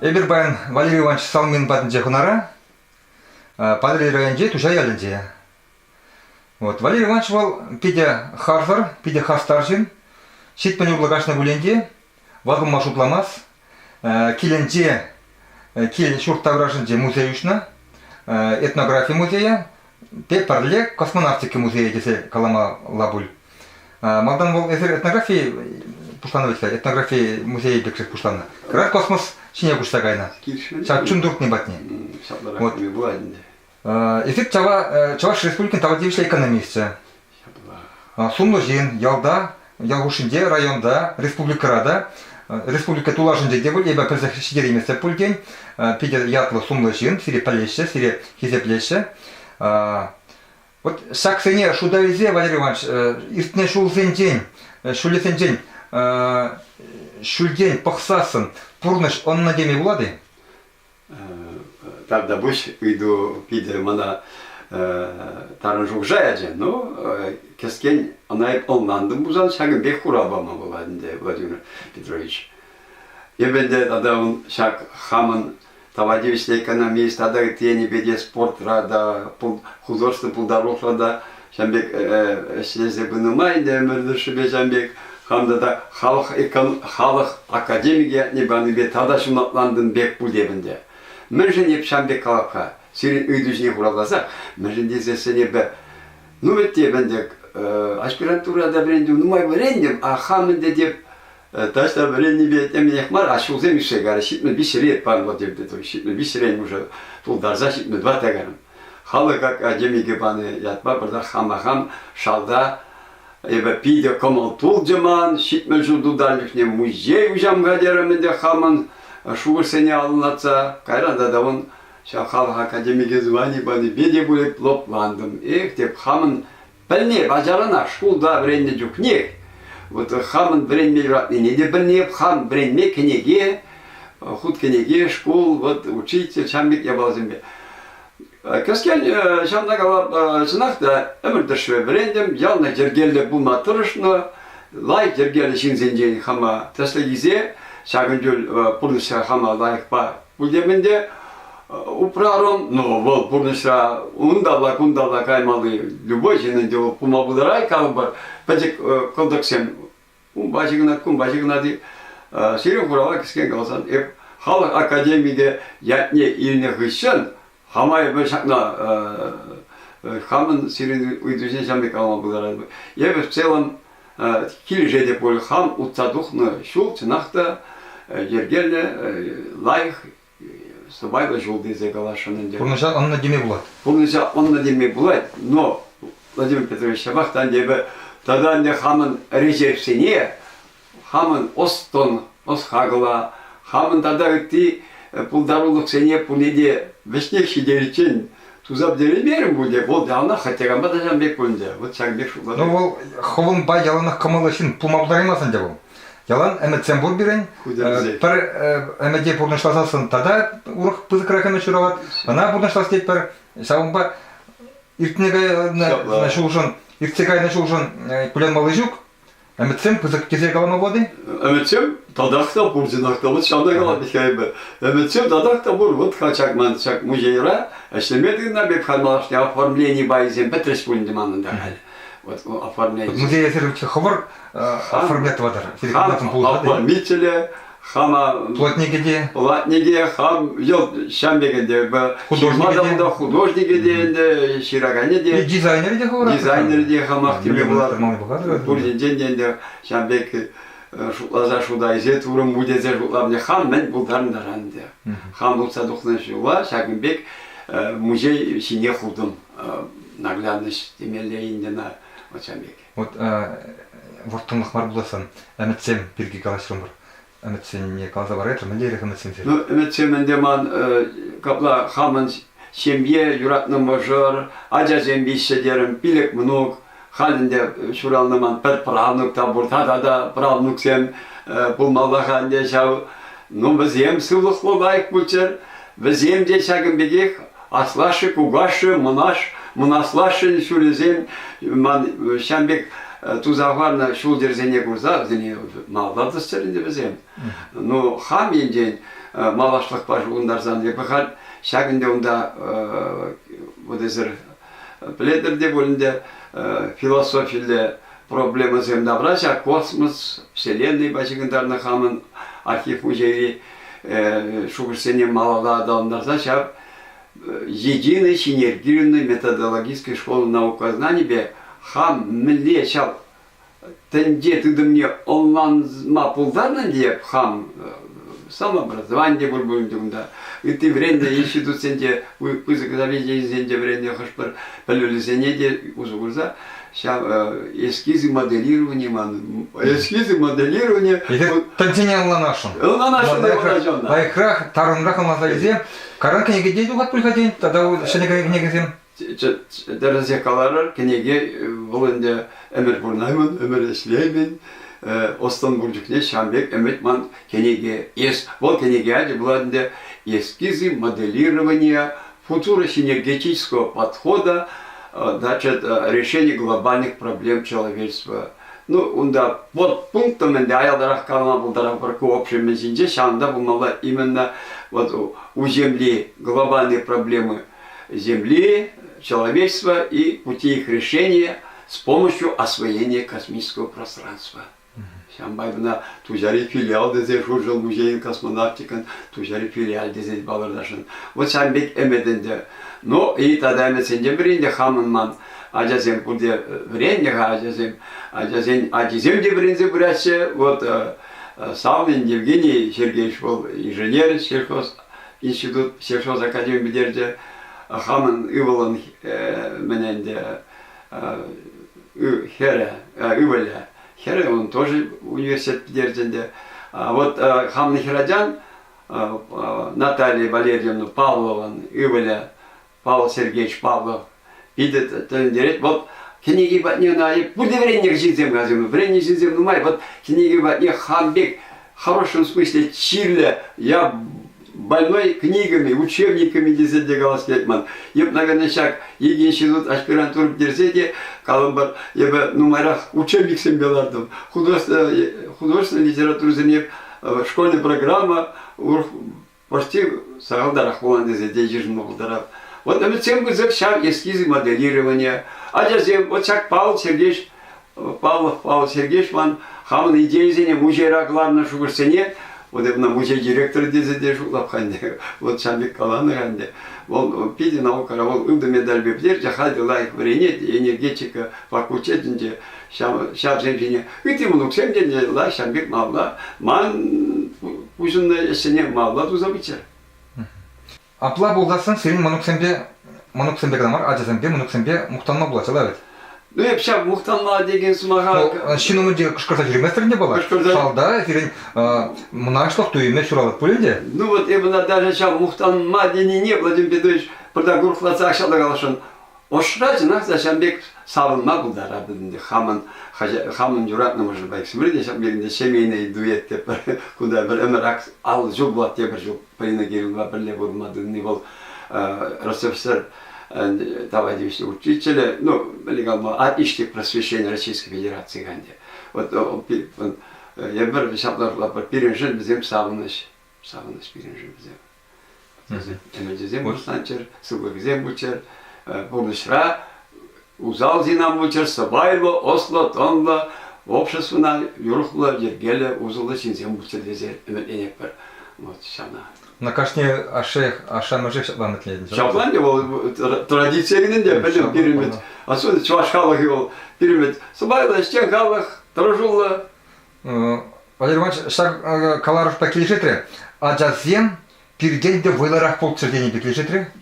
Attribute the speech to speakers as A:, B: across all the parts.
A: Эбербайн Валерий Иванович Салмин батынже хунара, Падрей районже тушай ялынже. Вот Валерий Иванович был пиде харфар, пиде хастаржин, шитпани ублагашна буленде, вагым машупламас, киленже, килен шуртавражынже музеюшна, этнография музея, пепарле космонавтики музея десе калама лабуль. Малдан был этнография, пуштановичка, этнография музея бекшек пуштана. Крат космос шине куштагайна. Шак чундурк не батни. Вот. Эфир Чаваш республикин тавадевишле экономистча. Сумлыжин, Ялда, Ялгушинде, районда, республикарада, республика Тулажинде дебуль, еба пельзах шидеримесе пульдень, пиде ятлы Сумлыжин, сире палеше, сире хизеплеше. Вот саксене шудавизе, Валерий Иванович, иртне шулзен день, шулесен день, шульдень, пахсасын, пурныш, он на деме влады?
B: Тогда больше иду, пиде мана тарын жугжаяже, но кескен она онландым бузан шагын бек курабама буладынде Владимир Петрович. Ебенде тогда он шаг хамын тавадевичный экономист, тогда тени беде спортрада, художественный пулдароклада, шамбек селезе бынымайде мөрдүшүбе шамбек хамда да халық академиге небаны бе тогда шунатландым бек бул дебинде. Мен еп шамбек калапка сирин үйдүшүне кураласа, мен десесене бе ну бетте бенде аспирантурада бренди нумай брендим, а хамынде деп ташта бренди бет эмнехмар ашулзем ишегар шитме биширет пан вот деп то шитме биширен уже тул дарза шитме два тагарым. Халық академиге баны ятма бирда хам шалда эбе пиде комал тул жаман шитме жуду дарлихне музей ужам гадеременде хамын шугурсене алынатса кайранда да он Халық академиге звание баны беде булеп лопландым. Эх деп хамын білне бажарана шкулда бренде жук не. Вот хамын бренме ратны не де білне хам бренме кенеге худ кенеге школ вот учитель шамбек ябалзымбе. Кескен шамда калап сынакта өмірдіршве брендем ялна жергелде булма тұрышны лайк жергелде шинзенжен хама таслегизе шагынжөл пурныша хама лайк ба булдемінде управом, ну, вот, пурныша, ундала каймалы, любой жененде, пума бударай калбар, пәтек колдаксен, башыгына ди, сирен курала кіскен қалсан, халық академиге ятне иліне хыщен, хамай бір шақна, хамын сирен уйдушен шамбек алма бударай. В целом, кил жеде полі хам утсадухны шул, чынақта, ергелі, лайх, Собайла жолдызе галашанынде.
A: Пурныша онна деме булат.
B: Пурныша онна деме булат, но Владимир Петрович Шабахтан дебе тогда не хамын резервсене, хамын остон, осхагла, хамын тогда ти пулдарулык сене пунеде вешнек шидеричен тузап деремерим буде, бол дауна хатяган бадажан бек бунде. Вот чагбек шулады.
A: Ну ол ховын бай яланах камалашин пулмабударимасын дебу. Ялан эмэтсен бурбирен, пер эмэде пурнышласасын тада урық пызыкрахын учурават, ана пурнышлас дейт пер саумба иртнегай нашулжын, иртсегай нашулжын пулян малыжук, эмэтсен пызык кезе калама воды?
B: Эмэтсен тадақта бурдинақта, вот шанда кала бихайбы. Эмэтсен тадақта бур, вот хачак манчак музейра, эшлемедігна бек халмалашны оформление байзен бетреш пуліндіманында халі. Вот оформление.
A: Музей сервичи ховар оформлять вадар.
B: Оформители, хама плотниги, хам ел шамбегенде, художники де, ширагане де.
A: И дизайнеры де ховар.
B: Дизайнеры де хамах тебе была. Бурдин день де шамбек шутлаза шуда изет урым мудезе шутлабне хам мен булдарындаранде. Хам булса духнын шула шагынбек музей шине худым наглядность темелейінде на Мачамбеке.
A: Вот вортунлық мар буласан, әмітсем бірге қалашырым бар. Әмітсен не қалаза бар әйтір, мәлері әмітсем сер?
B: Ну, әмітсем әндеман капла хамын семье, юратны мажор, аджа зембище дерім, пилек мнук, халінде шуралныман пір правнук табур, тада правнук сем пулмалаға әнде шау. Ну, біз ем сылық лайық бүлчер, біз ем де шагын бегек, аслашы, кугашы, мұнаслашы шүрезен, шамбек тузағарна шул дерзене курза, зене малдады стерінде бізем. Но хам енден, малашлык пажуындарсан епахал шагынде онда вот эзер пледерде бөлінде философияле проблема земдабраша космос вселенной бачыгындарны хамын архив музеи шугырсене малала адамдарса шап единой синергированной методологической школы наукознаний бе хам милле шап тенде ты да мне онлайн мапулдарна деп хам самообразование будем да и ты время институт сенде пызык заведение сенде время хашпар полюлизене де узурза сейчас эскизы моделирования
A: Это тантине ланашон.
B: Ланашон.
A: Лайкрах тарунрахам лазаизе. Каран книги дейду хат приходин, тогда шенега книгизем.
B: Дәрәҗә каларыр книге булында Эмир Бурнайман, Эмир Эшлеймен, Остан Буржукне, Шамбек, Эметман книге есть. Вот книге буланда эскизы моделирования футуро-синергетического подхода, значит, решение глобальных проблем человечества. Ну, унда вот пунктом инде аялдарах калма булдарах барку общем месенже шанда булмала именно вот у Земли глобальные проблемы Земли, человечества и пути их решения с помощью освоения космического пространства. Шамбайбна тужари филиал дезе журжал музей космонавтикан, тужари филиал дезе балардашын. Вот шамбек эмеденде. Ну и тогда месенже бринде хаманман. Аджазем пуде время аджазем де бринзе бряще. Вот Савлин Евгений Сергеевич был инженер сельхоз институт сельхоз академии бедерде. Хаман Иволан мененде Иволя. Хере, он тоже университет бедерде. Вот Хамна Хирадян, Наталья Валерьевна Павлова, Иволя, Павел Сергеевич Павлов. Видит, вот книги батни на будет время жизнь газим, время жизнь ну май вот книги батни Хамбек в хорошем смысле Чирле я больной книгами, учебниками дезедегалас кетман. Еп наверное шаг институт аспирантур дерзеде калымбар ебе нумарах учебник сембелардым. Художественная литература земле школьная программа почти сагалдарах вон дезеде жижмолдарав. Вот на тем шаг эскизы моделирования. А затем вот шаг Павел Сергеевич ман хамын идея музейра главное шугурсене. Вот это на музей директор дезедежу лапханде. Вот Шамбек Каланы ханде. Он пиди наука работал в медаль бебдер, жахади лайк врене энергетика факультетінде шап женщине. И ты мунук сем денде ла Шамбек мавла ман ужинна эсене мавла тузабычар.
A: Апла болгасын сенин монуксембе грамар, аджазембе монуксембе мухтанма булачала бит.
B: Ну я пшап мухтанма деген сумага.
A: Шинумы де кышкырта жүрместеринде бала. Шалда сирен мунашлык түйме суралып бөлүнде.
B: Ну вот я бы даже шап мухтанма дени не Владимир Петрович продагурхлаца акшалда калышын. Ошраж нах Шамбек савынма булдара бизде хамын журатны может байк сибирде шап бергенде семейный дуэт деп куда бир эмерак ал жол болот деп бир жол полина герилова бирле болмады не бол Ростовсер товарищи учителя, ну, атишки просвещения Российской Федерации ганде. Вот я бы шаблар перенжен безем савныш перенжен безем. Эмедезем бустанчер, субэгзем бучер, бурдышра, узал зинам бучер, сабайло, осло, тонло, общественно юрухло, ергеле, узылы синзем бучер дезе, эмеденек бір. Вот шана.
A: На кашне ашамыжек шаплан етлейді.
B: Шаплан де ол традицияның де білім пирамид. Асуда чуваш халық ол пирамид. Сабайлы, іштен халық, тұржулы.
A: Валерий Иванович, шаг каларов пакелешетре, а жазем пирденде вайларах полцердени пакелешетре?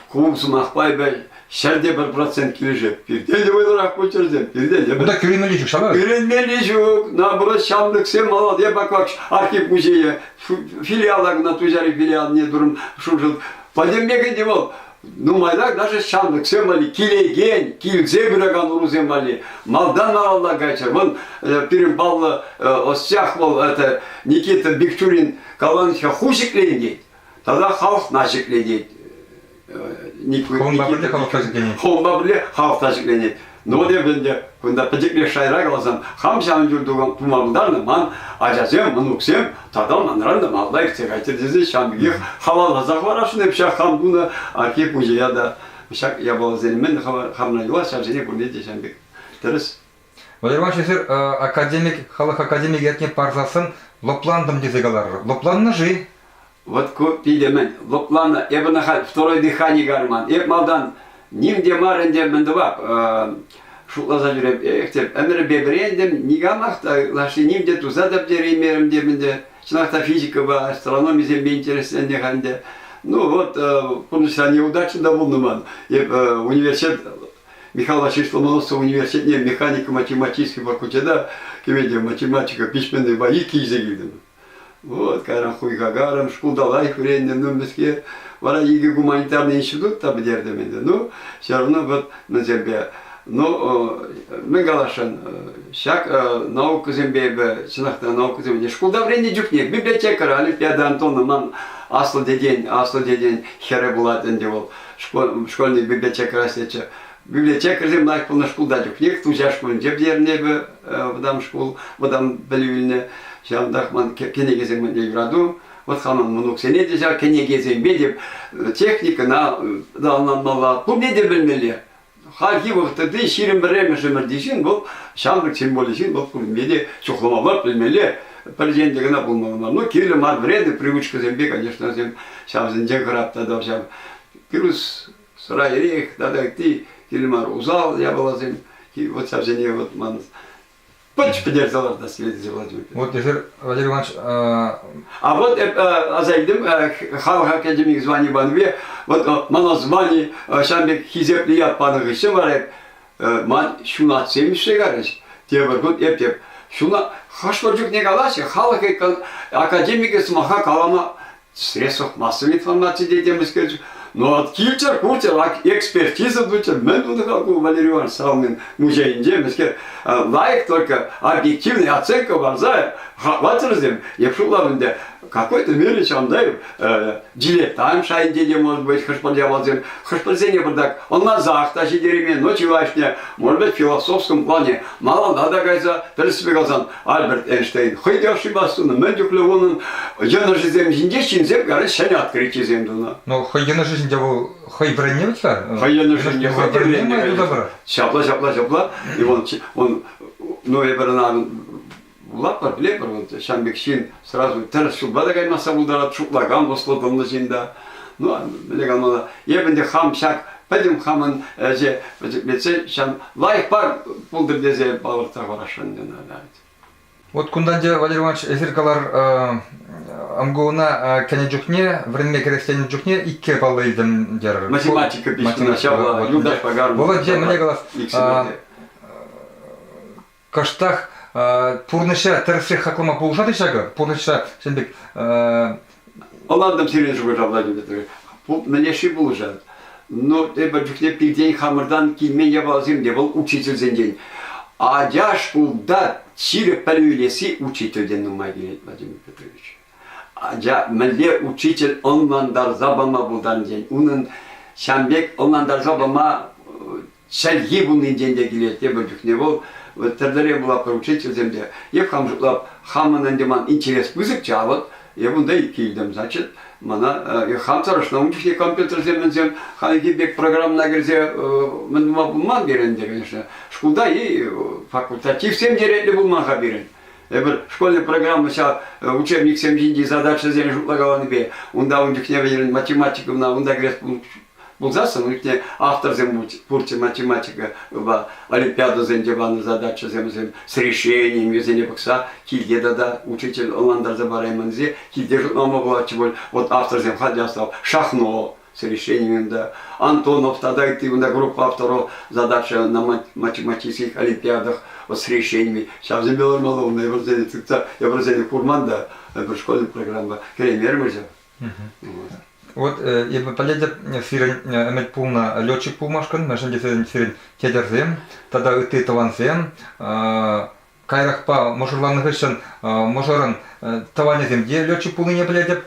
B: Кум сумақпай бәй, шәрде 1% келешек. Пирденде вайларах полцерден, пирденде.
A: Бұда көренмелі жүк шалар?
B: Көренмелі жүк, наоборот, шамдық сен малад, я баквак архив музея, филиалದಾಗ, на тужари филиал не дұрым шужыл. Падембекен де бол, ну майдақ даже шамдық сен мали, килеген, килзе біраган ұрузен мали, малдан алла гайчар. Вон пирим баллы осчах бол, это Никита Бекчурин, Каланыча хушиклен дейд. Тогда халық нашиклен дейд.
A: Холмабырле халық тәжікленеді.
B: Холмабырле халық тәжікленеді. Но деп енді күнда пәжекле шайра қалсам, хам шамын жүрдіған тұмағылдарны ман ажазем, мұнуксем, тадал манранда малдай ксек айтырдезе шамбиге халал азақ бар ашын епшақ хам бұны архив музеяда шак я был зелемен хамна юла шамжене күрдеде шамбек. Дұрыс.
A: Валерий Иванович, академик, халық академик етне парзасын лопландым дезегалар. Лопланны жи.
B: Вот пидемен, лоплана, ебана хал, второй дыхание гарман. Еп малдан, ним демарен демендевап, шутлаза жүреп, ехтеп, әмірі бебірендем, нигамақта, лаши ним де тузадап дереймерім демінде, шынақта физика ба, астрономия зембе интересленде ханде. Ну вот, помнится, неудачно довольно еп университет, Михаил Васильевич Ломоносов университет, не механико-математический факультета, кемеде математика, письменные бои кизегидем. Вот, кайран хуй гагарам, шкулдалай хуреннен нумбеске, вара иги гуманитарный институт табы дердеменде. Ну, все равно вот на зембе. Ну, мы галашан, шак наука зембе, чинахта наука зембе. Шкулда времени джукнек, библиотекара, Олимпиада Антона, ман аслы дедень, хере булатын девол, школьный библиотекара сече. Библиотекар землайк полна шкулда джукнек, тузя школын деп дернебе, вадам школ, вадам белюльне. Шамдахман кенегезем играду, вот хаман мунук сене дежа кенегезем бедеп техника на далнанмала. Bu ne de bilmeli? Halki vaxtında şirin bir şemerdiğin bu şamlık sembolizin bu bilmeli, çoklamalar bilmeli. Президентигана bulmalılar. Ну, Кирилл мар вредный привычка зембе, конечно, зем шамзен деграпта да шам. Пирус сраерих, да ты Кирилл мар узал, я была зем, вот совсем вот ман. Почти поддержала на свете Владимир.
A: Вот теперь, Валерий Иванович...
B: А вот азайдым, халық академик звание банве, вот мана звание, шамбек хизеплият паныгы шым бар, ман шуна атсемиш шегарыш. Тебір год еп-теп. Шуна хашпоржук не галашы, халық академик смаха калама средствах массовой информации дейтеміз керчу. Но от культур, экспертиза дучер, мен буду как Валерий Иванович Салмин музейінде, мескер лайк только объективная оценка варзая, ватырзем, епшуларында какой-то мере чамдай, дилетант шайынде может быть, хашпалзене бардак, он на захташи деремен, но чевашня, может быть, в философском плане, мало надо гайза, перспегалзан, Альберт Эйнштейн, хоть ошибастуна, мен дюклевонын, жена жизнь жиндешчин зем, говорит, шәне открытие земдуна.
A: Но хоть на жизнь был, хоть броневать,
B: Хайяна жизнь, хоть броневать, шапла, и он, ну, я беру Лапар, лепар, вот, шамбекшин, сразу, тершубада гаймаса ударат, шуплаган, вослотом начинда. Ну, легамала, ебенде хам шак, пойдем хаман, же, беце, шам, лайк пар, пулдердезе, балырта хорошандена, да.
A: Вот кунданде, Валерий Иванович, эфиркалар амгуна кенеджукне, време крестьяне джукне, икке баллайдем дер.
B: Математика пишна, шабла, юдаш пагару.
A: Вот где мне голос, каштах, Пурныша терсе хаклама полушаты шага, пурныша сендик.
B: Оладам сиренж выжаблади бетре. Мне ши булжат. Но это джукне пидень хамардан ки меня балзим дебал учитель зендень. А дяш кулда чире палюлеси учитель ден нумаги Владимир Петрович. А дя мэле учитель оннан дар забама булдан день. Унын шамбек оннан дар забама шальги булны день дегилет дебал джукне бол. Тердере была поручитель земле. Я хамжула хаманан деман интерес вызык чават. Я бунда и киевдем, значит, мана я хамцараш научный компьютер землен ханиги бек программ на грзе мен ман беренде, конечно. Школда и факультатив всем деревне был ман хабирен. Я школьная программа сейчас учебник 7 дней задача земле жутлагала небе. Унда у них не верен математику на унда грез Булзаса, ну где автор зем пурте математика в Олимпиаду зендевана задача зем с решением зене бокса кильде да учитель Оландар забарайманзе кильде же могла чего вот автор зем ходястал шахно с решением да Антонов тогда и ты на группа авторов задача на математических олимпиадах вот с решениями сейчас земело мало на евразия курманда в школьной программе Кремер мы же.
A: Вот, я бы полезет сирен эмет пулна летчик пулмашкан, мәшінде сирен тедерзем, тогда ты тавансем, кайрахпа можырланных үшін можырын таванезем де летчик пулны не полезет,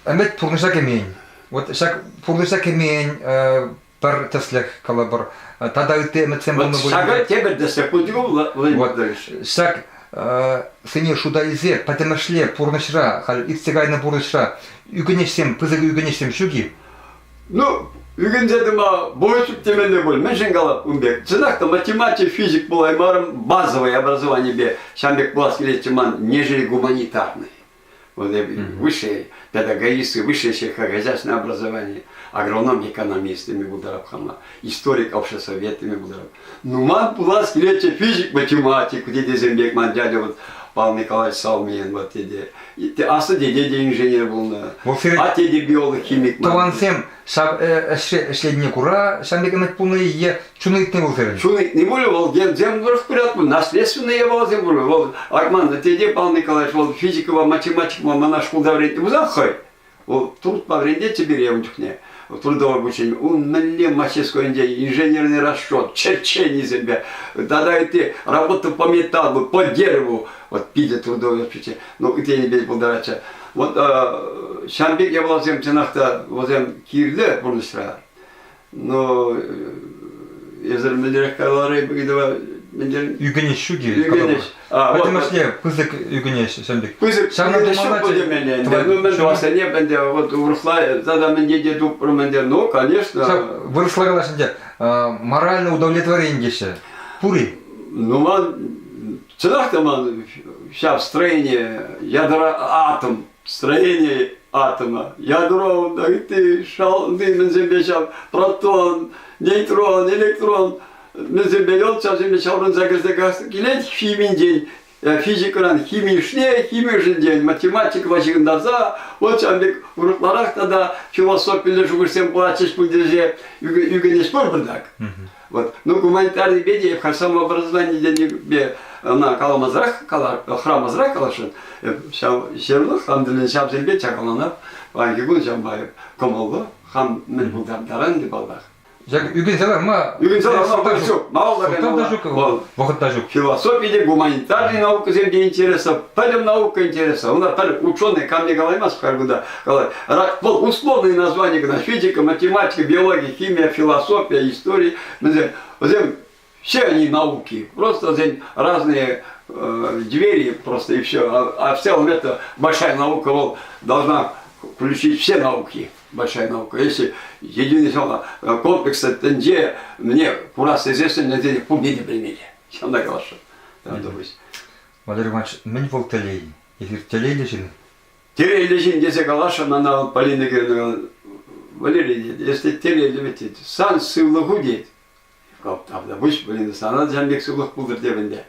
A: эмет пулныша кемейн. Вот шак пурдыша кемен пар теслех калабар. Тада үтте метсем
B: Вот
A: bunu
B: шага тебе десек путигу Владимир
A: Вот
B: Петрович.
A: шак сыне шуда изе патемашле пурнышра хал итсегайна пурнышра үгенешсем пызыгы үгенешсем шуги.
B: Ну, үгензедима боючуп теменде бол. Мен шенгала умбек. Цынакта математик, физик был аймарым базовое образование бе. Шамбек класс ман нежели гуманитарный. Вот высшие педагогисты, высшее сельскохозяйственное образование, агроном, экономистами бударабхама, историк общесоветами будараб. Ну, ман класс физик, математик, где Зембек, ман дядя вот Павел Николаевич Салмин, вот эти. Асыл дядя инженер был, а дядя биолог, химик.
A: Тавансем шаб эшледне кура шамбек эмет пулны е чунытны болсерин.
B: Чуныть не более, вол землю распоряд был, наследственные вол землю. Вол Арман, дядя Павел Николаевич, вол физикова, математикова, мана школда вредит. Узахай. Вол труд по вреде тебе ревнюхне. Трудовое обучение. Он нале мастерской инженерный расчет, черчение земля. Тогда это работа по металлу, по дереву. Вот пиде трудовое обучение. Ну, это не будет подароча. Вот Шамбек я был в ценах-то возле Кирле, бурнышра. Но езер мендерек калары бигдава мендер.
A: Үгенеш шуги.
B: Үгенеш.
A: Патемашле пызык үгенеш шамбек.
B: Пызык.
A: Шамна
B: думалача. Ну, мен васа не бенде вот урсла, тогда мен деде дуп промендер. Ну, конечно.
A: Выросла галашынде морально удовлетворение ше. Пури.
B: Ну, ман ценах-то ман сейчас строение ядра атом. Строение атома. Ядро, да ты шал, ты на земле сейчас протон, нейтрон, электрон. На земле он сейчас земле шалрын загаз келет химин день. Физикадан химишне, химишен день. Математика вашигында за. Вот шамбек урукларах тогда философиялы жугырсем плачешь пудеже югенеш порбырдак. Вот. Ну, гуманитарный беде, в самообразовании денег на каламазрах, храмазрах калашын. Шерлых, хамдылын шабзелбе чакаланап, вайгигун жамбайып, комолго, хам мен булдардаран деп албах.
A: Жак үгенселер ма?
B: Үгенселер ма башук, маула
A: жук, вакытта жук.
B: Философия, гуманитарный наука земде интереса, пойдем наука интереса. У нас ученые ко мне галаймас когда вот условные названия, когда физика, математика, биология, химия, философия, история, все они науки, просто разные двери просто и все. А в целом это большая наука должна включить все науки. Большая наука. Если единый комплекс тенде, мне курас известен, на деле пубеди примели. Чем на галашу.
A: Валерий Иванович, мен бол телей. Ефир телей лежин.
B: Телей лежин, если галаша, на Полина говорит, Валерий, если телей лежит, сан сывлыгу дейт. Там, допустим, Полина, сан Джамбек сывлыг булдыр дебінде.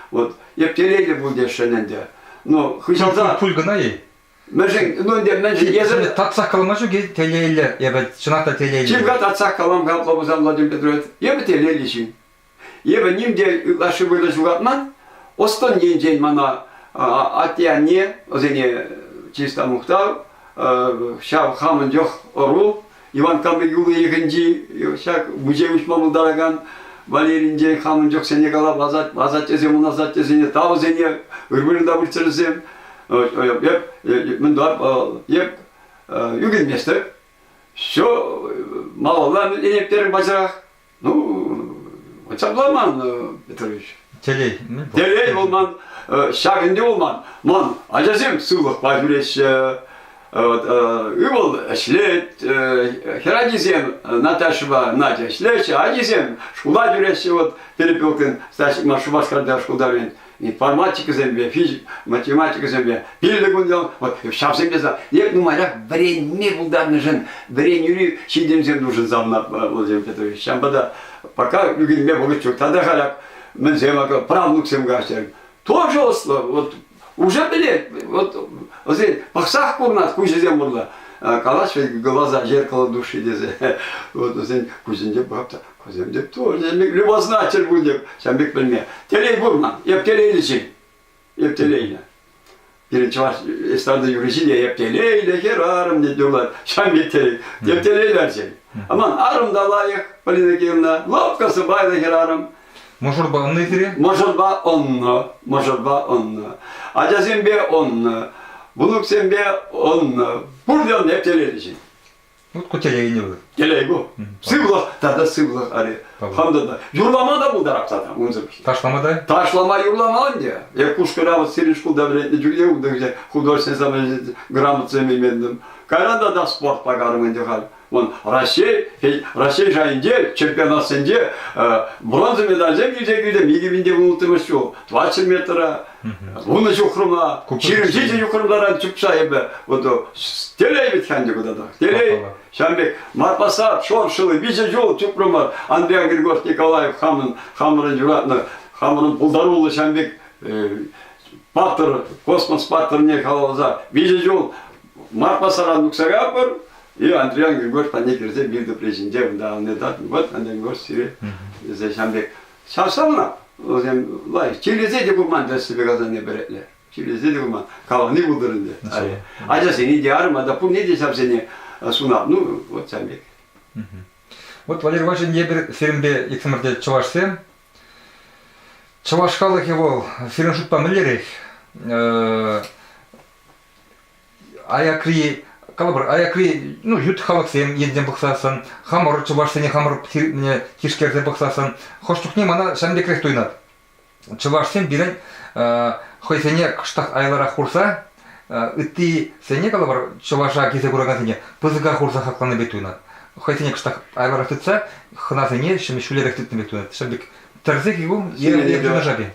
B: Вот, еп телей ли бұл дешененде. Но, хышалда...
A: Пульгана ей?
B: Мәжен, ну, мәжен, езір...
A: Татсақ қалама жүге телейлі, ебі, шынақта телейлі.
B: Чимға татсақ қалам қалпабызам Владимир Петрович, ебі телейлі жин. Ебі немде лашы бұйлы жуғатман, остан ен мана атия не, озене чиста мұқтар, шав хамын жоқ ору, Иван Камы юлы егінді, шак музей ұшмамыл дараган, Валерин жен хамын жоқ сене қалап, азат жезем, ұназат жезене, тау зене, үрбірінде бүртірізем, мен дап, югенместі, все, малалар енептерін бачырақ, ну, Çaplamam Petrovic.
A: Teley.
B: Teley olman, şaginde olman. Man, acazim sığlık başvureş. Übol şlet, heragizem Natasha Nadya şlet, acizem şkola güreş вот перепелкин, старший маршрут когда школа вен. Информатика земле, физика, математика земле, пилигундел, вот сейчас земле за. Ек нумарак время булдарный жен, время юри сидим зем нужен замна Владимир Петрович. Шамбада пока югинме богачок, тогда халяк мен земака правнук сем гастер. Тоже вот уже были вот пахсах курнат куча зем бурла. Калаш глаза зеркало души дезе. Вот кузинде бабта. Кузинде тоже любознатель будет. Шамбек пельме. Телей бурман. Еп телей личи. Еп телейна. Перечеваш эстрада юрисиде еп телейля херарым не diyorlar. Şambek teley. Еп teleylerce. Aman arım da layık. Polina Kiyevna. Lopkası bayda herarım.
A: Можорба онны тире?
B: Можорба онны. Acazim be onны. Bunuk sen be onны. Buradan hep teleylecek.
A: Вот кутелеги не было.
B: Geleygo. Sıvlak, tada sıvlak arı.
A: Tamam.
B: Hamda da. Yurlama da bu taraf zaten.
A: Ташламадай?
B: Taşlama yurlama diye. Ya kuşkura сырын школда билет, жүгде удагже художественный грамота имеdim. Кайранда да спорт пагарым инде хал. Вон Россия жайынде чемпионатсында бронза медальге girdim. 2000'de unutmuş şu. 20 metre. Bunu yukarıma, çirkince yukarılara çıksa ebe. O da teley bitkendi bu da. Teley. Şambek Marpasar, Şorşılı, Vicecol, Tüprüma, Andrei Grigor Nikolaev, Hamırın Juratlı, Hamırın Puldaroğlu, Şambek Patır, Kosmos Patır Nikolaev, Vicecol, Marpasar'ın Nuksagapır, и Андрей Григорьевич Паникерзе бил до президента, да, он не дал, вот Андрей Григорьевич Сири, Şambek. Şavsavına, o zaman, Çiliz'e de kurman da size kazanıyor beretler. Çiliz'e de kurman, kalanı buldurun de. Aca seni diyarım, da bu ne diyeceğim seni sunap, ну, вот Şambek.
A: Вот Валерий Иванович небір фильмде иксімірде чывашсы. Чывашқалық его фильм шутпа мілерек. Аякри, калабыр, аякри, ну, ют халықсем едден бұқсасын. Хамыр чывашсыне хамыр мне тишкерден бұқсасын. Хоштықне мана шамдекрек туйнат. Чывашсен бірін хойсене қыштақ айлара құрса, үтті сене калабыр чываша кезе көреген сене пызыға құрса хақланы бет туйнат. Хойсене қыштақ айлара тұтса, хынасене шымешулерек түттін бет туйнат. Шамдек тәрзек егу, ерден жабе.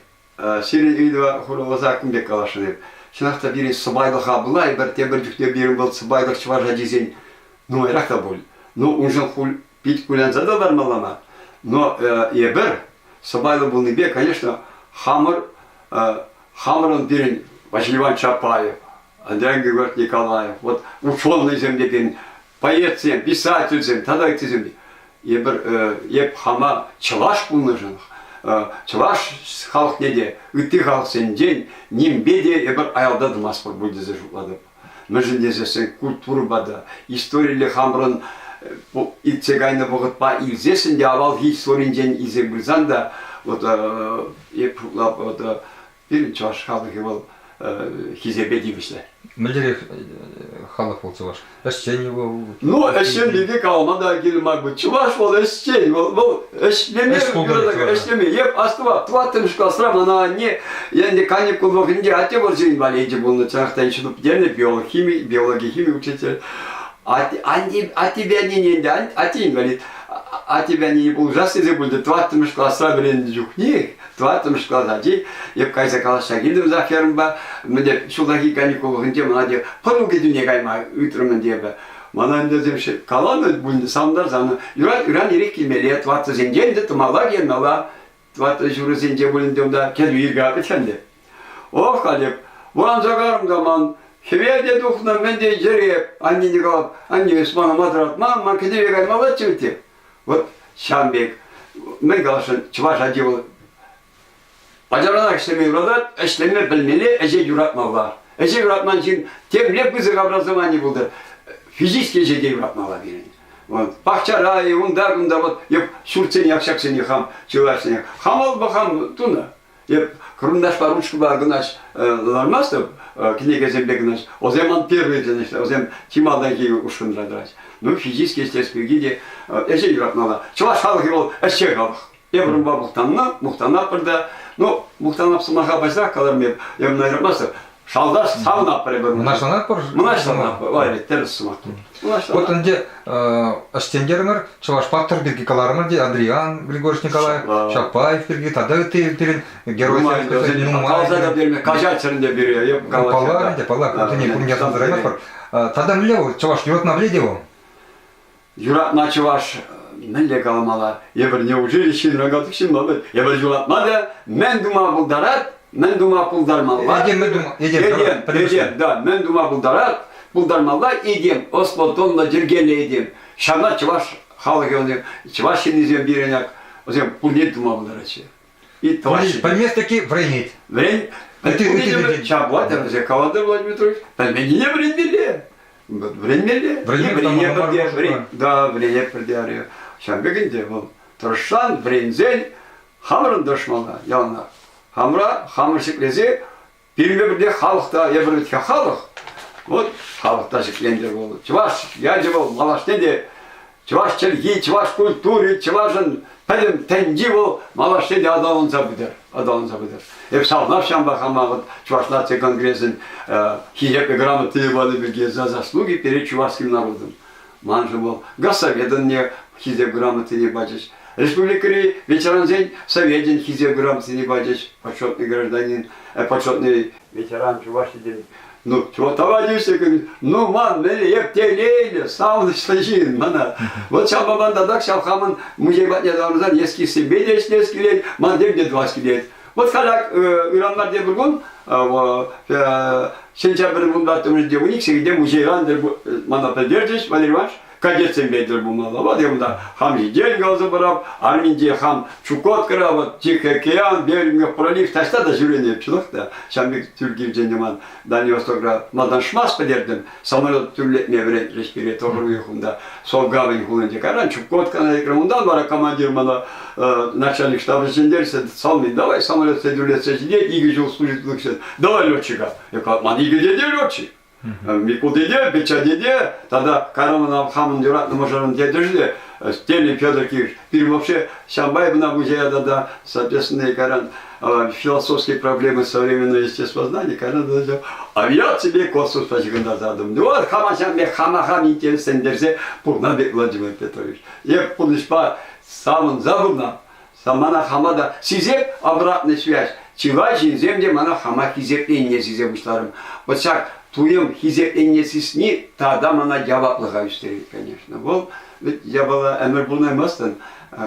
B: Сирин үйді құрылыза күнбек қалашын еп. Шынақта бірін сыбайлыға бұлай, бір тебір жүкте бірін бұл сыбайлық чыважа дезен, ну, айрақ та бұл. Ну, ұнжын құл пит күләнза да бармалама. Но ебір сыбайлы бұл небе, конечно, Хамырын бірін Василий Иванович Чапаев, Андрей Григорьевич Николаев, вот ученый земде бірін, поэт зем, писатель зем, тадай зем. Ебір, еп хама чываш бұл нужын. Чываш халық неде, үтті халық сен ден, нембеде ебір аялда дымаспыр бұл дезе жұқладып. Мүжін дезесен культура бада, историялы хамырын итсегайны бұғытпа илзесін де авал историн ден изек білзан да, вот еп жұқлап, вот бір чываш халық ебіл хизебе дейбішлер.
A: Мілдерек халық бол чываш. Әшчен его...
B: Ну, әшчен деге қалмада келмай бұл. Чываш бол әшчен, бұл әшлеме, әшлеме. Еп астыва, туаттым шқасыра, мана не, енді каникул вағынде ате бол жейін балейді болны чанақтан шынып, дені биология, химия учитель. А тебя не енді, а ти инвалид. А тебя не был ужасный забыл, туаттым шқасыра бірін жүхнех. Туаттым шкладади, еп кайса калаша гидим захермба, менде шулдаги каникулыгынде мына деп пырылгы дүние кайма үтрімін деп. Мана енді земші каланы бүлді самдар заны, үран ерек келмелі, туатты зенденді тымала келмела, туатты жүрі зенде бүліндемді келу ерге апетхенде. Оф қалеп, бұған жағарымда ман, хеведе дұқына менде жереп, аннені қалап, анне Усмана матырат, ман кедеве каймалат жігіте. Вот Şambek, мен қалашын чываш адевыл, Бажарана işlemeyi burada, işleme bilmeli, ece yuratmalar. Ece yuratman için temlep kızık образование buldu. Fizikse ece yuratmalar birini. Bahçarayı, bunda, yap şurtseni, yakşakseni, çığlarseni. Hamal bakam tuna. Yap kırındaş var, uçku var, gınaş, larmazdı, kine zemle gınaş. O zaman первый, işte, o zaman timadaki uşkundradraç. Ну, fizikse естественно, de ece yuratmalar. Çuvaş halık yol, eşek halık. Evrim var muhtanap burada. Ну, muhtanap sımağa başlar kalırım hep. Yemini ayırmazsa. Şaldaş sağın apırı bir.
A: Мынашланат бар?
B: Мынашланат бар. Var evet, terörs sımak.
A: Вот онде аштендермер, чуваш паттыр бирги каларымыр де, Андриан Григорьевич Николаев, Чапаев бирги, тада тирин, герой
B: Калзада берме, кажачырында бере.
A: Палар, не курнясын зыраймас бар. Тада мілеу, чуваш юратна біле деу?
B: Юратна чуваш Мелле каламала, ебір неужели шин рагатық шин бабы, ебір жуатмады, мен дума бұлдарат, мен дума бұлдармалар. Едем, да, мен дума бұлдармалар, едем, Осплатонла жергелі едем. Шамна чываш халық еуне, чываш шенізен беренек, озем пулет дума бұлдарачы.
A: Пальместаки вренет.
B: Вренет? Чабуатер, зе каладыр Владимир Петрович, пальменіне вренмелі. Вренет бірде Şambekinde bu tırşan brenzel hamırın düşmanı yanına. Hamır şeklezi bir de halkta yebirlik halk Вот халықта жіклендер болды. Чуваш, я же был, малаштеде, чуваш челги, чуваш культуры, чувашын пәлім тәнді бол, малаштеде адалын забыдыр, адалын забыдыр. Салнав шамба хама, вот Чуваш нация конгрессен, хизеп и грамоты воды беги за заслуги перед чувашским народом. Манжы был, госсоведен не хизеп грамоты не бачишь. Республикари ветеран день, соведен хизеп грамоты не бачишь, почетный гражданин, почетный ветеран Чувашский день. Ну, чего товарищ, ну, ман, мели, ептелейлі, сауны шлагин, мана. Вот шамбаман дадак, шалхаман, музей батне давнызан, ески себе лесне скелет, ман демде 2 скелет. Вот халак, Иранлар де бургун, сентябрь бунбаттымызде уник, сегде музейландыр, мана поддержишь, Валерий Иванович, кадетсен бейдір бумала. Вот емда хам жиден галзы барап, Арминде хам Чукот кыра, вот Тихий океан, Берингов пролив, ташта да жүрен епчылық да. Шамбек Түркиев жендеман, Дальний Востокра, мадан шмас подердім, самолет түрлетме бірен респиратор уйхунда, сол гавань хулынде каран, Чукот кана экрамундан бара командир мана, начальник штаба жендерсе, салмин, давай самолет сэдюлетсе жидет, игі жыл служит лыкшет, давай летчика. Я говорю, ман игі деде летчик. Микул деде, Беча деде, тогда Караманов хамын дюратным ожарым дедежде, Стельный Федор Киевич, перед вообще Шамбаев на музее, да, соответственно, Каран, философские проблемы современного естествознания, Каран, а я тебе космос почему-то задум. Ну вот, хамашамбе, хамахам интересен дерзе, Пурнабек Владимир Петрович. Я помнишь, по самым забудно, самана хамада, сизеп обратная связь. Чивай земде мана хама хизеп не сизеп уштарым. Вот так, туем хизеп эннесисни, тогда мана яваплыга үстерет, конечно. Бол, ведь я была эмер булнай мастан,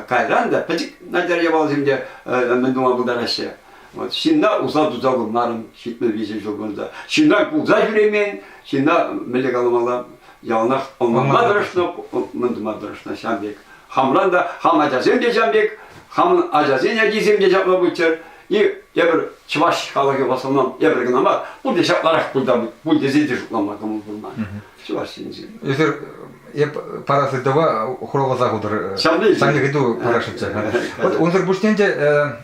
B: кайранда, петик надер я был земде, мен думал будараще. Вот, шинна уза дузагу марым, шитме визе жолгунда. Шинна уза жүремен, шинна мелек аламала, ялнах, мадырышно, мадырышно, шамбек. Хамранда, хам ажаземде жамбек, хам ажазеня гиземде жапла бутер. И я говорю, Чуваш халаги в основном, я говорю, гнама, будет шапларах куда будет зиди жуклама кому бурма. Чуваш синзи.
A: Если я парасы това хурова загудыр. Сами гиду парашынча. Вот онзыр буштенде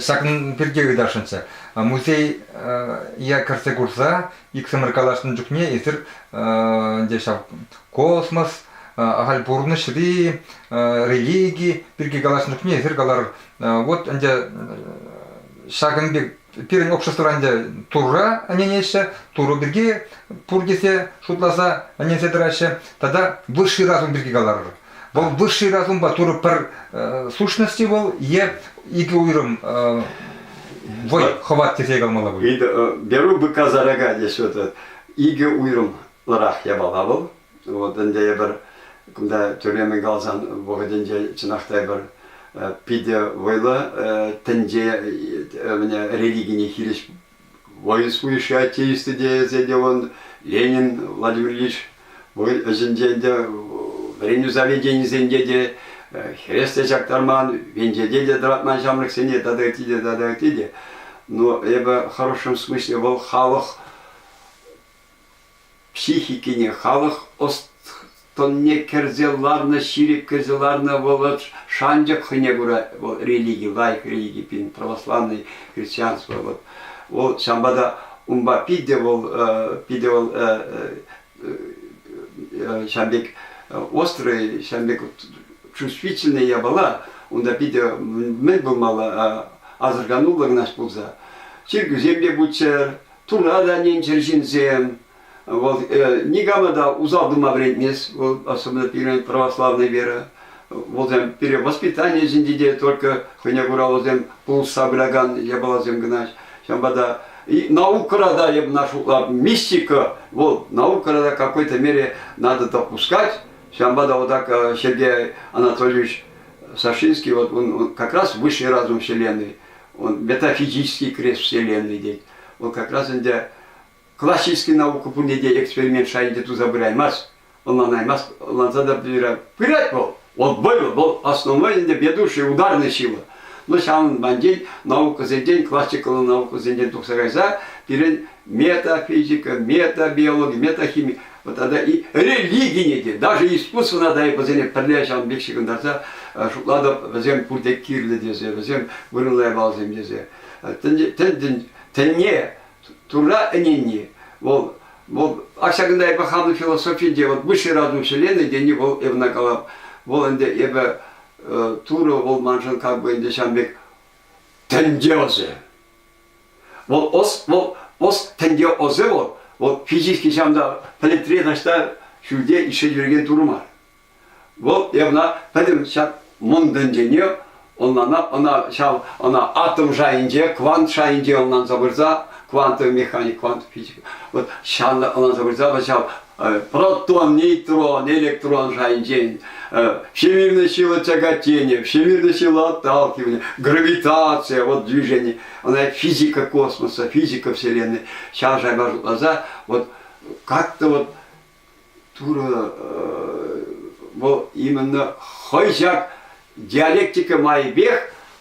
A: сакын пердеги даршынча. Музей я карсе курса, иксамыр калашын жукне, есір дешав космос, агаль бурнышри, религии, перги калашын жукне, есір калар. Вот анде шагынбек перен обществоранде тура аненеше, туру бирге пурдесе шутласа аненседраще, тогда высший разум бирге калар. Бол высший разум ба туру пар сущности бол е иги уйрым вой ховат тесе калмала бу.
B: Беру быка за рога здесь вот иги уйрым ларах я балабыл. Вот анде я бір кunda төлеме галзан богоденде чынактай бір пиде войла тенде меня религии хилиш воинствующие атеисты де он Ленин Владимир Ильич вой жендеде время заведения зендеде хресте жактарман венжеде де дратман жамрык сене дадактиде но я бы в хорошем смысле был халық психикине халық он не керзеларна, ширик керзеларна, вот шанджак хне гура, вот религии, лайк религии, пин православный христианство, вот шамбада умба пидевал шамбек острый, шамбек чувствительный я была, он да пиде мен был мало азарганула наш пуза, чиргу земле бучер, турада ненчержинзем. Вот, нигамада узал дума вреднес, вот, особенно перед православной верой. Вот, перед воспитанием зиндиде только хуйня гурал зем полсабраган, я была зем гнать. Шамбада и наука рада я бы нашу мистика, вот, наука рада в какой-то мере надо допускать. Шамбада вот так Сергей Анатольевич Сашинский, вот он как раз высший разум вселенной, он метафизический крест вселенной, вот как раз где классический науку пунеде эксперимент шайде ту забираймас, он наймас, он задабира пирать был основной ведущий ударная сила. Но сам бандей наука за день, классика наука за день тухсагайза, перед метафизика, метабиология, метахимия. Вот тогда и религии не даже искусство надо и позене подлящам бекшиком дарца, шуклада возем пурдек кирле дезе, возем вырылая балзем дезе. Тенне тура эненни, вот вот акшагында эбе хамны философия вот высший разум вселенной где не был эвнагалап был инде эбе туры ол манжын как бы инде шамбек тендеозе вот ос тендеозе вот физически шамда палетредашта шуде ише жүрген турма вот эвна пәдім шат мұндын дене она атом жайынже квант жайынже оннан забырза квантовая механика, квантовая физика. Вот шанна она забрала, протон, нейтрон, электрон, жайдень, всемирная сила тяготения, всемирная сила отталкивания, гравитация, вот движение. Она физика космоса, физика Вселенной. Сейчас же я обожу глаза, вот как-то вот тура, вот именно хойзяк диалектика майбех,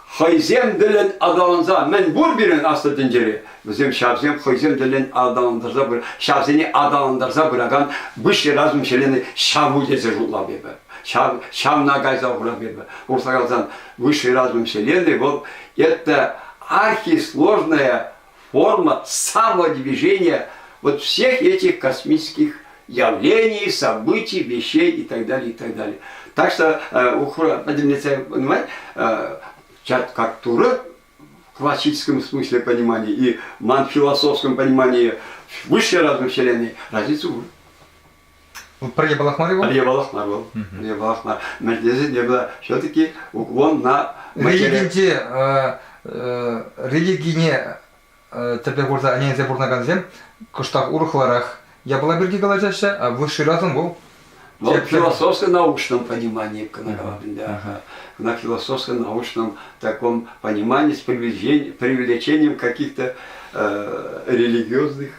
B: Хойзем дилен адаланза, мен бурбирен астыдын жери. Bizim şabzem хойзем дилен адаландырза бір, şabzeni adalандырза бұраган, бұшы разум шелені шабу дезе жутла бебе. Шамна гайза ура бебе. Урсагалзан, высший разум вселенной, вот это архисложная форма самодвижения вот всех этих космических явлений, событий, вещей и так далее, и так далее. Так что, понимаете, как Тура в классическом смысле понимания и в философском понимании высшей разум вселенной разницу будет.
A: Про Ебалахмареву?
B: Про Ебалахмареву. Не было все-таки уклон на
A: религийне тебе горда они за бурнаганзем куштах урхларах я была берди галажаша, а высший разум был.
B: Вот в философско-научном понимании, на философско-научном таком понимании с привлечением каких-то религиозных,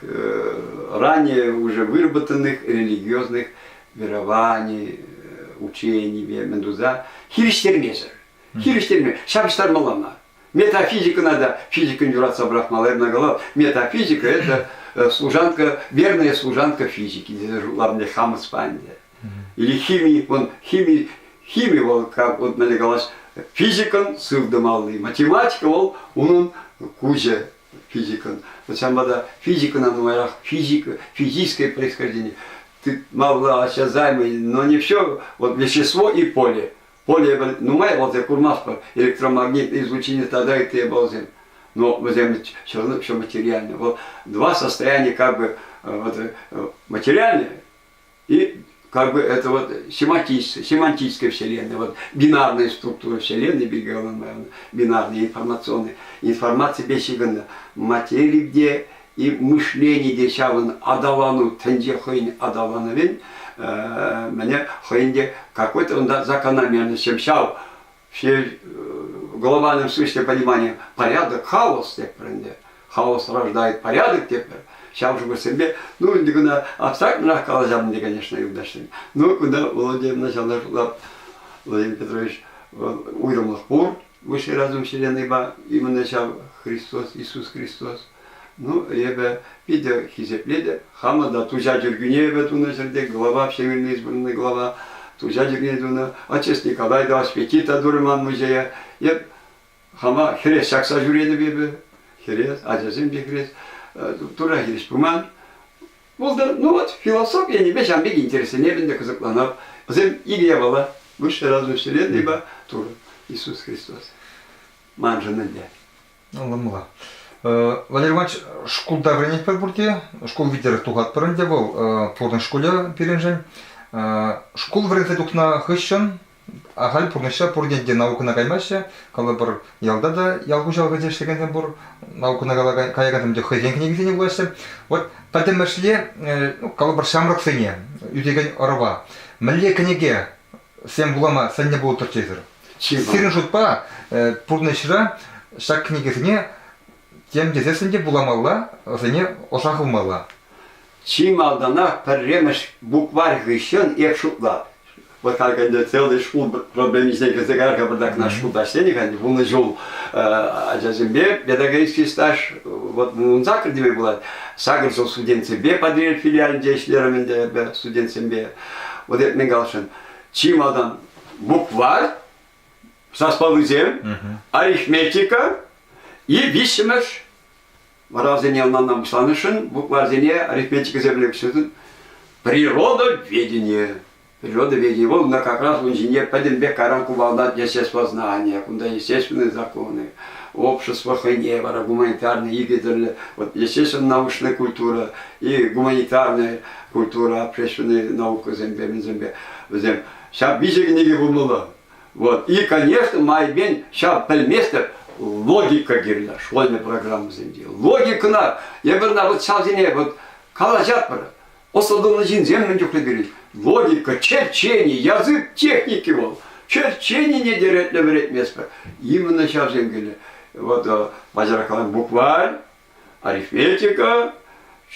B: ранее уже выработанных религиозных верований, учений, Мендуза. Хиристермезер. Шабштар Малана. Метафизика надо, физика Нюраца Брахмалевна голова. Метафизика это служанка, верная служанка физики, лабне хамаспанде. Или химия, вот, как вот налегалась, физикан сылдымалный, математика, он кузя физикан. Вот сам вода физика на номерах, физическое происхождение. Ты мало осязаемый, но не все, вот вещество и поле. Поле, ну, май, вот я курмаспа, электромагнитное излучение тогда и ты обалзем. Но вот все равно все материальное. Вот два состояния как бы вот, материальное и как бы это вот семантическая вселенная, вот бинарная структура вселенной, бинарная, информационная. Информация бесигана материи где и мышление где шаван адалану тенде хойн адалановен, меня хойнде какой-то он закономерность, чем шав все в глобальном смысле понимания порядок, хаос теперь, хаос рождает порядок теперь. Сейчас уже себе, ну, никуда абстрактно рассказал, конечно, и удачно. Ну, куда Владимир Петрович уйдал пор, высший разум вселенной, именно сейчас Христос, Иисус Христос. Ну, я видел хизепледе, хамада, тузя дюргюнея, глава, всемирно избранная глава, тузя дюргюнея, отец Николай, да, спетита, дурман музея, я хама, херес, шакса жюреда, херес, адязим херес. Тура гириш пуман. Ну вот, философия не бешан беги интересен, не бенде казакланов. Зем идея была, высший разум вселенной, ибо Тура, Иисус Христос. Манжа надя.
A: Ламла. Валерий Иванович, школда вренет Петербурге, школ видер тухат паренде был, порной школе перенжен. Школ вренет тухна хыщен, Агаль пурныша пурденде наукына каймашы, кала бір ялдада ялгу жалға дештегенден бір наукына кайгандымде хызен книгізіне бұлашы. Вот пәдім мәшле, кала бір шамрық сыне, үтеген арыба. Мәле книге сен булама сәнне бұл тұрчезір. Сирин жұтпа пурнышыра шак книгізіне тем дезесінде буламалла, сәне ошақылмалла.
B: Чим алдана пәрремеш буквар ғышын ек шутла. Вот как они целый школ проблемистей казагарка бардак на школ дашленик, они был жил аджазимбе педагогический стаж вот он закрытый был, сагрсов студентцембе подряд филиал дешлерами студентцембе. Вот это мегалшин. Чимадан букварь, саспалызем, арифметика и висимеш Варазение нам сланышин, букварзение, арифметика землекшин, природоведение. Природоведение. Вот на как раз инженер Паденбек Каранку волнат естествознания, куда естественные законы, общество Хайневара, гуманитарные игры, вот естественно научная культура и гуманитарная культура, общественная наука земле. Сейчас вижу книги вымыла. Вот. И, конечно, майбен, сейчас пельместер, логика гирля, школьная программа земли. Логика на, я говорю, вот сейчас вот калажат пора. Осадовный жин землю говорит. Логика, черчение, язык техники был. Черчение не дерет на вред место. Именно сейчас земли. Вот Базаракалан букварь, арифметика,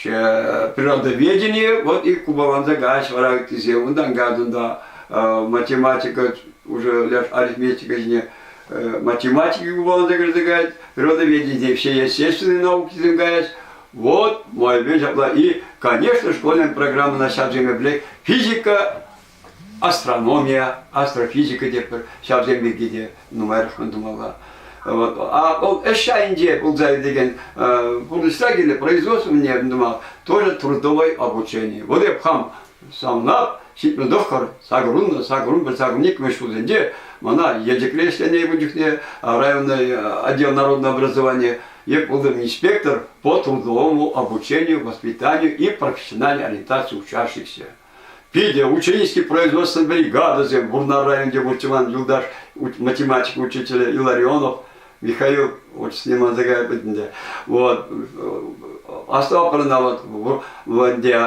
B: природоведение, вот и Кубалан Загаш, Варагтизе, Ундангадунда, математика, уже лишь арифметика, не математика Кубалан Загаш, природоведение, все естественные науки Загаш. Вот мой вечер. И, конечно, школьная программа на Шабземе физика, астрономия, астрофизика, сейчас где номерах думала. Вот. А вот Эшайнде, деген, Пулыстагеле, производство мне думал, тоже трудовое обучение. Вот я хам сам на Ситмедовкар, Сагрун, Сагрунник, Мешуденде, Мана, Ежеклешение, районный отдел народного образования. Я был инспектор по трудовому обучению, воспитанию и профессиональной ориентации учащихся. Пидя, ученический производственная бригада, Бурна район, где Муртиман Юлдаш, математик, учитель Иларионов, Михаил, вот с ним он вот, Остапрана, вот, где,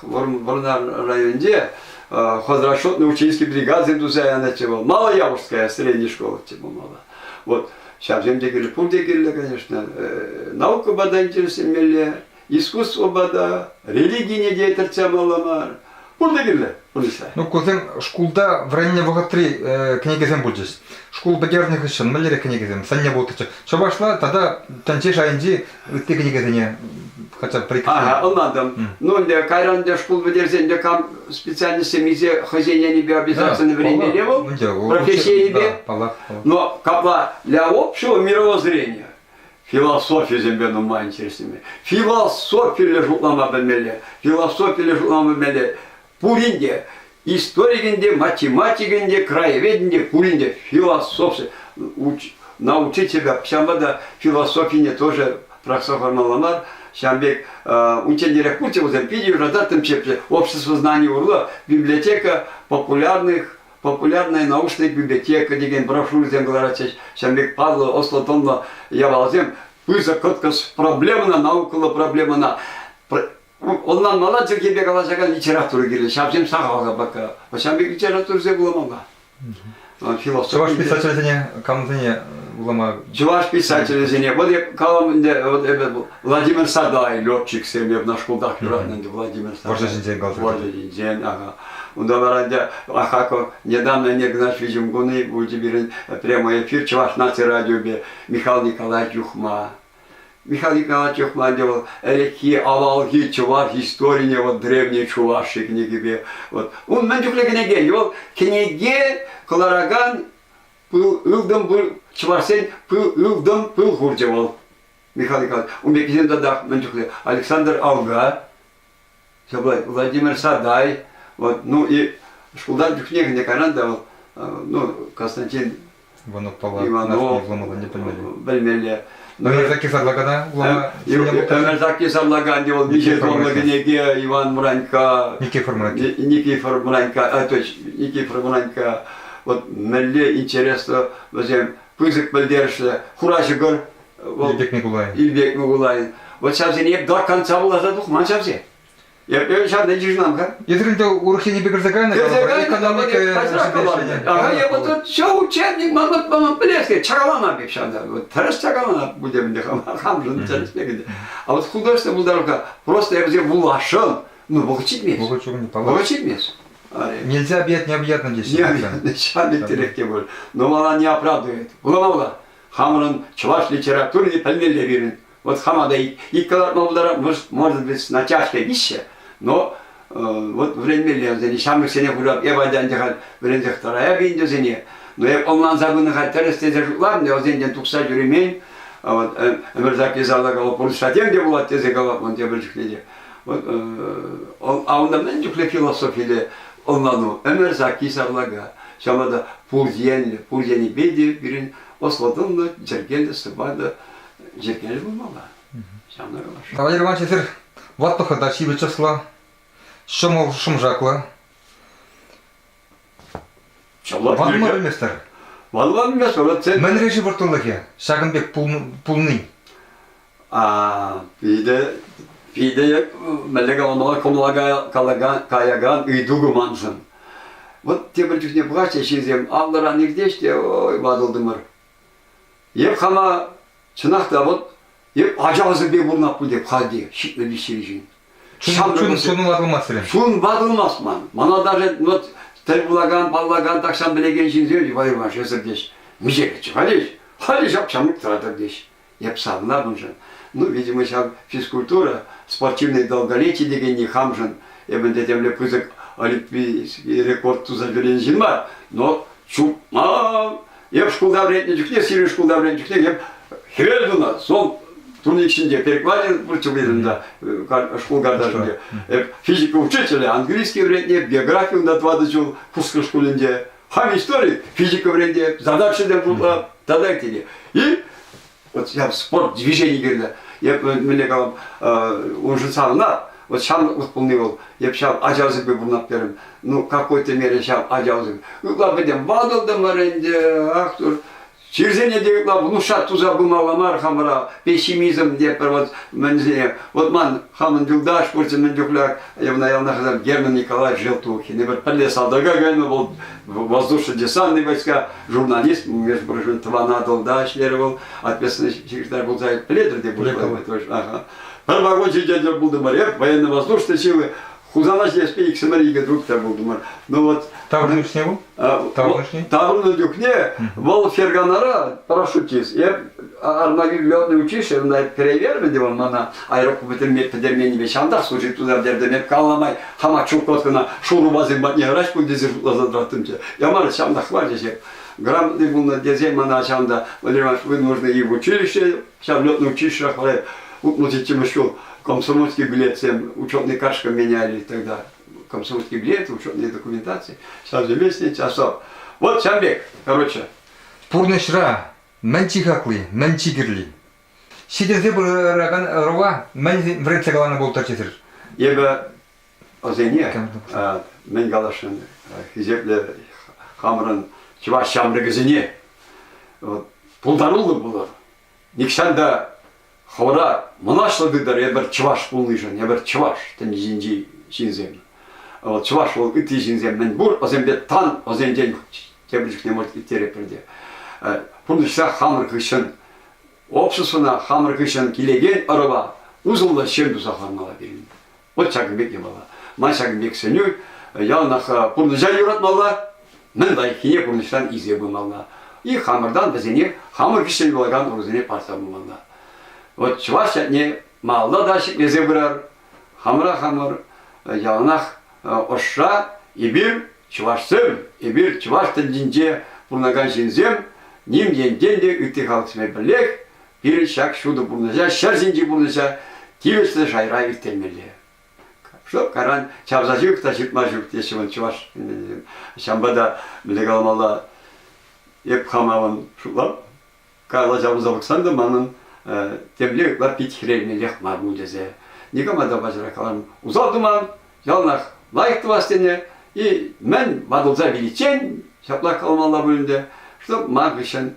B: Бурна район, где, хозрасчетный ученический бригады, я начал, Малоявушская средняя школа, типа мало. Вот. Сейчас земдегили, пурдегили, конечно, наука бада интересен, искусство бада, религия не деятельца маламар. Пурдегили, пурдегили.
A: Ну, кузен, школда в ранние вогатри книгизем будешь. Школ бадерных еще, малери книгизем, саня будут. Что вошла, тогда танчишь айнди, ты книгизене, хотя бы прикрепить.
B: Ага, он надо. Ну, для кайран, для школ бадерзен, для кам специальности мизе, хозяйня небе обязательно время левел, профессия небе. Но капла для общего мировоззрения. Философия земля ума интересными. Философия лежит лама бемеле. Философия лежит лама бемеле. Пуринде. Историкинде, математикинде, краеведенде, пуринде. Философия. Научить себя. Шамбада философия тоже проксофар маламар. Шамбек учение курсе в Зампиде уже датым общество знаний урла. Библиотека популярная научная библиотека, деген брошюры земгларачеш, Шамбек Павло, Осло Томно, я волзем, пыза коткас проблемна, наукала проблемна. Он нам молодцы тебе галажага литературу гили, шабзем сахалга бака, Шамбек литературу земглама.
A: Чуваш писатель камзене улама.
B: Чуваш писатель зене. Вот я каламде Владимир Садай, летчик семья в нашем кулдах, Владимир Садай.
A: Вождень день галзене.
B: Вождень день, ага. Ундаварадя, ахако, недавно наш видим гуны, будем прямой эфир, Чуваш нации радио, Михаил Николаевич Юхма. Михаил Николаевич Юхма делал реки, авалги, Чуваш, истории, вот древние чуваши книги. Вот. Он мендюкле книги, вот книги, Колораган, Илдам был, Чувашсен, Илдам был гурдевал. Михаил Николаевич, он бекизен дадах, мендюкле, Александр Алга, Владимир Садай. Вот, ну и школдар книга не каранда, ну, Константин Иванов, Бельмеле.
A: Ну, Мерзаки Сарлагана,
B: Мерзаки Сарлаган, делал Никифор книги, Иван Муранька,
A: Никифор
B: Муранька, Никифор Муранька, вот, Мелле интересно, возьмем, Пызык Бельдершля, Хурашигор,
A: Ильбек
B: Мигулайн. Вот сейчас не до конца была задухман сейчас. Я сейчас найдешь нам, как?
A: Если ты урки не бегаешь экономика,
B: ага, я вот тут все учебник, мама, блеск, чагалана бешанда, вот раз чагалана будем дехам, хамжен, а вот художество бударка, просто я взял булашен, ну, учить месяц.
A: Нельзя объять необъятно здесь.
B: Необъятно, сейчас легче будет. Но она не оправдывает. Уламала, хамран, чуваш литературный, пальмель верен. Вот хамада и когда может быть с натяжкой вещи, но вот время лезли, шамик сене хурап, я вайдан дехал, время вторая бинду зене, но я онлайн забыл нахать тересте зажуглам, я озен ден тукса юремень, А вот Эмерзак Изалага Пуршатем, где была Тезекова, он тебе были. Вот, а он нам не философия, он нану Эмерзак Изалага, шамада Пурзиени беди, бирин, Осладонда, Джергенда, Сабада, Джергенда Бумала.
A: Валерий Иванович, теперь вот походачи вычисла, шумжакла. Ван мар еместер.
B: Ван емес, ол сен.
A: Мен режи бұртылығы, Шағынбек пулны.
B: Пиде мәлеге онала комлага каяган үйдугу мансын. Вот те бір жүзіне бұғаша шезем, аллара нердеште, ой, бадылдымыр. Еп қама чынақта вот, еп ажазы бе бұрнап бұл деп қалды, шитлі бешері жин.
A: Шунын бадылмас сілем.
B: Шун бадылмас ман. Мана даже вот Тербулаган, баллаган, такшан білеген жинзер, Валерий Иванович, өсір деш. Мүжеретші, хали жап шамық тұратыр деш. Еп сағына бұнжын. Ну, видимо, сейчас физкультура, спортивное долголетие деген не хамжын. Ебін детемле пызык олимпийский рекорд туза берен жин бар. Но, чуп, еп шкулда вредне жүкне, сирин шкулда вредне жүкне, еп херел бұна, сол турник ішінде перекладин бұрчылдырында, школ гардажында. Физика учителя, английский вредне, биографию на 20 жыл, пускай школінде. Хам истории, физика вредне, задачи деп бұлда, тогда тебе. И вот я в спорт, движение говорю, я мне говорю, он же сам на, вот шам выполнил, я сейчас ажазы бы был первым, ну какой-то мере сейчас ажазы. Ну ладно, будем вадал до моренде, актор. Через неделю, ну шат туза бумала мархамара, пессимизм, где вот мензе, вот ман хаман дюгдаш, польза мендюкляк, я в наявных Герман Николаевич Желтухин, и вот полесал Дагагану, вот воздушно-десантные войска, журналист, между прочим, Твана Долда члеровал, ответственный секретарь был за Пледер, где был, ага. Первогодний дядя был Думарев, военно-воздушные силы, Хузана здесь пейк Самарига, друг там был Думар. Ну вот.
A: Таврныш не был?
B: Таврны дюкне, вол ферганара, парашютист. Я армагир лётный учишься, на переверме девал мана, аэропу бетермени вещандах, служит туда дердемет калламай, хама чуркоткана, шуру базин батне рачку дезир задратымче. Я мара шамда хватишь. Грамотный был на дезе мана шамда, Валерий Иванович, вы нужны и в училище, сейчас в лётном училище, утнуть чем еще. Комсомольский билет, всем учетные кашка меняли тогда. Комсомольский билет, учетные документации. Сейчас же вместе часов. Вот Шамбек, короче.
A: Пурнышра, менчи хакли, менчи гирли. Сидерзе был раган рова, мен вред соглана был торчитер.
B: Еба озене, мен галашин, хизепле хамран, чува шамрega зене. Пултарулы было. Никшанда хора монашлыдыдар, я бір чываш болны жан, я бір чываш, тән жинжи жинзем. Чываш бол үті жинзем, мен бұр, озен бет тан, озен ден тебілік не может иттері бірде. Бұндышса хамыр кышын, обществына хамыр кышын келеген арыба, ұзылда шерді сақарнала берін. Вот Шагынбек не бала. Ман Шагынбек сөню, ялнақ бұнды жай юратмалла, мен дайкине бұндыштан изе бұмалла. И хамырдан бізіне, хамыр кышын болаган ұрызыне парса бұмалла. Вот чуваш не малда дашик не зебрар, хамыр, ялнах ошша, и бир чуваш сым, и бир чуваш тендинде бурнаган жинзем, ним енденде үтті халқысымен бірлек, бир шак шуды бурнажа, шар зинди бурнажа, тивесті жайра үттелмелі. Что, каран, чабзажук, ташитмажук, если он чуваш, шамбада, білек алмалла, еп хамавын шулап, карла жабыза бақсанда, манын, темле лапить хрельный лех мармудезе. Никомада бажракалам узалдуман, ялнах лайк властене, и мен бадылза величен, шаплак алмалла бөлінде, чтоб магышын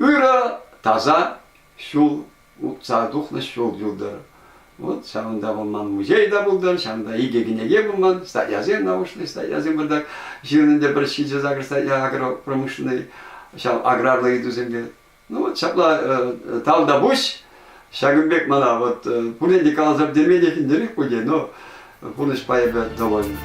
B: үра таза шул, духна шул юлдар. Вот, шамында болман музейда болдар, шамында игегінеге болман, статьязен научный, статьязен бұрдак, жирнінде бір шиджа загр статья агропромышленный, аграрлы дүземде. Ну вот шапла талда буш, Шагынбек мана вот пулен декалазар демедехин дерек буде, но пулеш пайбе довольно.